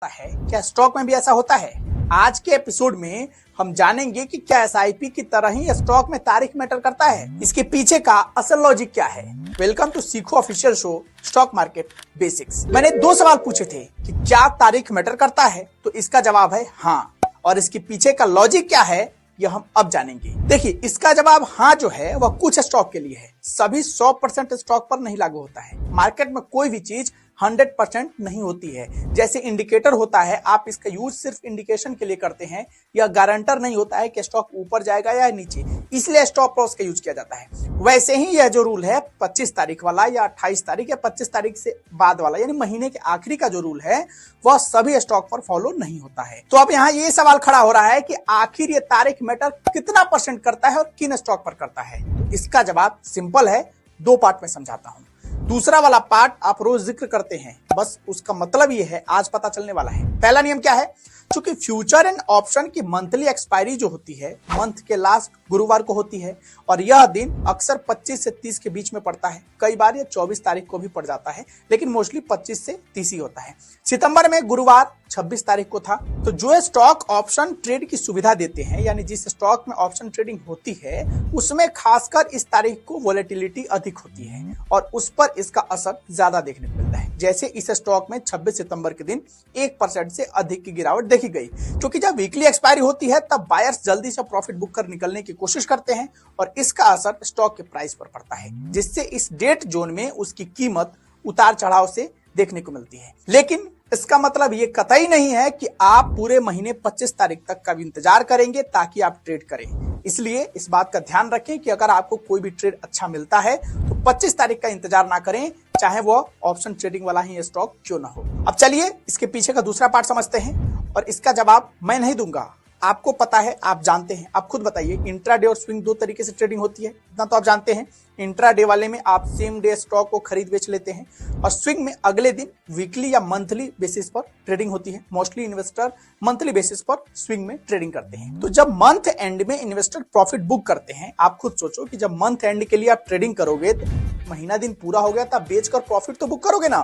है, क्या स्टॉक में भी ऐसा होता है? आज के एपिसोड में हम जानेंगे कि क्या एसआईपी की तरह ही स्टॉक में तारीख मैटर करता है, इसके पीछे का असल लॉजिक क्या है। वेलकम टू सीखो official show stock market basics. मैंने 2 सवाल पूछे थे कि क्या तारीख मैटर करता है, तो इसका जवाब है हाँ, और इसके पीछे का लॉजिक क्या है यह हम अब जानेंगे। देखिए, इसका जवाब हाँ जो है वह कुछ स्टॉक के लिए है, सभी 100% स्टॉक पर नहीं लागू होता है। मार्केट में कोई भी चीज 100% नहीं होती है। जैसे इंडिकेटर होता है, आप इसका यूज सिर्फ इंडिकेशन के लिए करते हैं, यह गारंटर नहीं होता है कि स्टॉक ऊपर जाएगा या नीचे, इसलिए स्टॉप लॉस का यूज किया जाता है। वैसे ही यह जो रूल है 25 तारीख वाला या 28 तारीख या 25 तारीख से बाद वाला, यानी महीने के आखिरी का जो रूल है वह सभी स्टॉक पर फॉलो नहीं होता है। तो अब यहाँ ये सवाल खड़ा हो रहा है कि आखिर ये तारीख मैटर कितना % करता है और किन स्टॉक पर करता है। तो इसका जवाब सिंपल है, 2 पार्ट में समझाता हूं। दूसरा वाला पार्ट आप रोज जिक्र करते हैं, बस उसका मतलब ये है आज पता चलने वाला है। पहला नियम क्या है? क्योंकि फ्यूचर एंड ऑप्शन की मंथली एक्सपायरी जो होती है मंथ के लास्ट गुरुवार को होती है, और यह दिन अक्सर 25 से 30 के बीच में पड़ता है। कई बार यह 24 तारीख को भी पड़ जाता है, लेकिन मोस्टली 25 से 30 ही होता है। सितंबर में गुरुवार 26 तारीख को था। तो जो स्टॉक ऑप्शन ट्रेड की सुविधा देते हैं, यानी जिस स्टॉक में ऑप्शन ट्रेडिंग होती है, उसमें खासकर इस तारीख को वोलेटिलिटी अधिक होती है और उस पर इसका असर ज्यादा देखने को मिलता है। जैसे इस स्टॉक में 26 सितंबर के दिन 1% से अधिक की गिरावट देखी गई, क्योंकि जब वीकली एक्सपायरी होती है तब बायर्स जल्दी से प्रॉफिट बुक कर निकलने की कोशिश करते हैं और इसका असर स्टॉक के प्राइस पर पड़ता है, जिससे इस डेट जोन में उसकी कीमत उतार चढ़ाव से देखने को मिलती है। लेकिन इसका मतलब ये कतई नहीं है कि आप पूरे महीने 25 तारीख तक का भी इंतजार करेंगे ताकि आप ट्रेड करें। इसलिए इस बात का ध्यान रखें कि अगर आपको कोई भी ट्रेड अच्छा मिलता है तो 25 तारीख का इंतजार ना करें, चाहे वो ऑप्शन ट्रेडिंग वाला ही स्टॉक क्यों ना हो। अब चलिए इसके पीछे का दूसरा पार्ट समझते हैं, और इसका जवाब मैं नहीं दूंगा, आपको पता है, आप जानते हैं। आप खुद बताइए, इंट्राडे और स्विंग 2 तरीके से ट्रेडिंग होती है, इतना तो आप जानते हैं। इंट्राडे वाले में आप सेम डे स्टॉक को खरीद बेच लेते हैं, और स्विंग में अगले दिन वीकली या मंथली बेसिस पर ट्रेडिंग होती है। मोस्टली इन्वेस्टर मंथली बेसिस पर स्विंग में ट्रेडिंग करते हैं। तो जब मंथ एंड में इन्वेस्टर प्रॉफिट बुक करते हैं, आप खुद सोचो कि जब मंथ एंड के लिए आप ट्रेडिंग करोगे तो महीना दिन पूरा हो गया तब बेचकर प्रॉफिट तो बुक करोगे ना।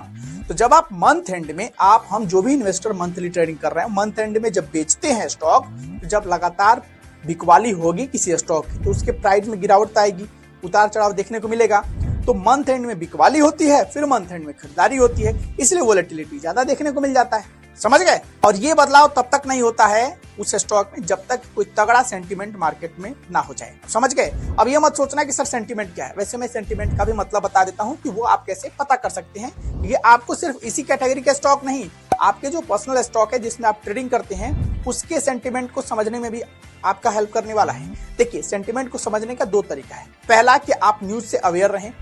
तो जब आप मंथ एंड में हम जो भी इन्वेस्टर मंथली ट्रेडिंग कर रहे हैं, मंथ एंड में जब बेचते हैं स्टॉक, तो जब लगातार बिकवाली होगी किसी स्टॉक की तो उसके प्राइस में गिरावट आएगी, उतार चढ़ाव देखने को मिलेगा। तो मंथ एंड में बिकवाली होती है, फिर मंथ एंड में खरीदारी होती है, इसलिए वोलेटिलिटी ज्यादा देखने को मिल जाता है। समझ गए? और ये बदलाव तब तक नहीं होता है उस स्टॉक में जब तक कोई तगड़ा सेंटीमेंट मार्केट में ना हो जाए। समझ गए? अब ये मत सोचना कि सर सेंटीमेंट क्या है। वैसे मैं सेंटीमेंट का भी मतलब बता देता हूं कि वो आप कैसे पता कर सकते हैं। ये आपको सिर्फ इसी कैटेगरी के स्टॉक नहीं, आपके जो पर्सनल स्टॉक है जिसमें आप ट्रेडिंग करते हैं, उसके सेंटीमेंट को समझने में भी आपका हेल्प करने वाला है। देखिए, सेंटीमेंट को समझने का 2 तरीका है। पहला कि आप न्यूज से अवेयर रहें,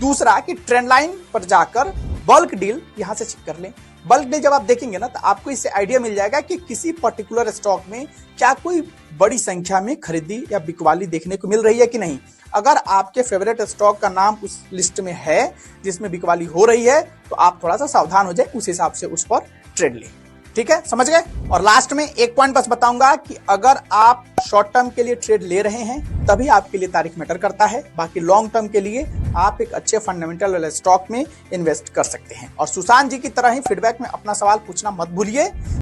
दूसरा कि ट्रेंड लाइन पर जाकर बल्क डील यहां से चेक कर लें। बल्क डील जब आप देखेंगे ना तो आपको इससे आइडिया मिल जाएगा कि किसी पर्टिकुलर स्टॉक में क्या कोई बड़ी संख्या में खरीदी या बिकवाली देखने को मिल रही है कि नहीं। अगर आपके फेवरेट स्टॉक का नाम उस लिस्ट में है जिसमें बिकवाली हो रही है, तो आप थोड़ा सा सावधान हो जाए, उस हिसाब से उस पर ट्रेड लें। ठीक है, समझ गए? और लास्ट में एक पॉइंट बस बताऊंगा कि अगर आप शॉर्ट टर्म के लिए ट्रेड ले रहे हैं तभी आपके लिए तारीख मैटर करता है, बाकी लॉन्ग टर्म के लिए आप एक अच्छे फंडामेंटल वाले स्टॉक में इन्वेस्ट कर सकते हैं। और सुशांत जी की तरह ही फीडबैक में अपना सवाल पूछना मत भूलिए।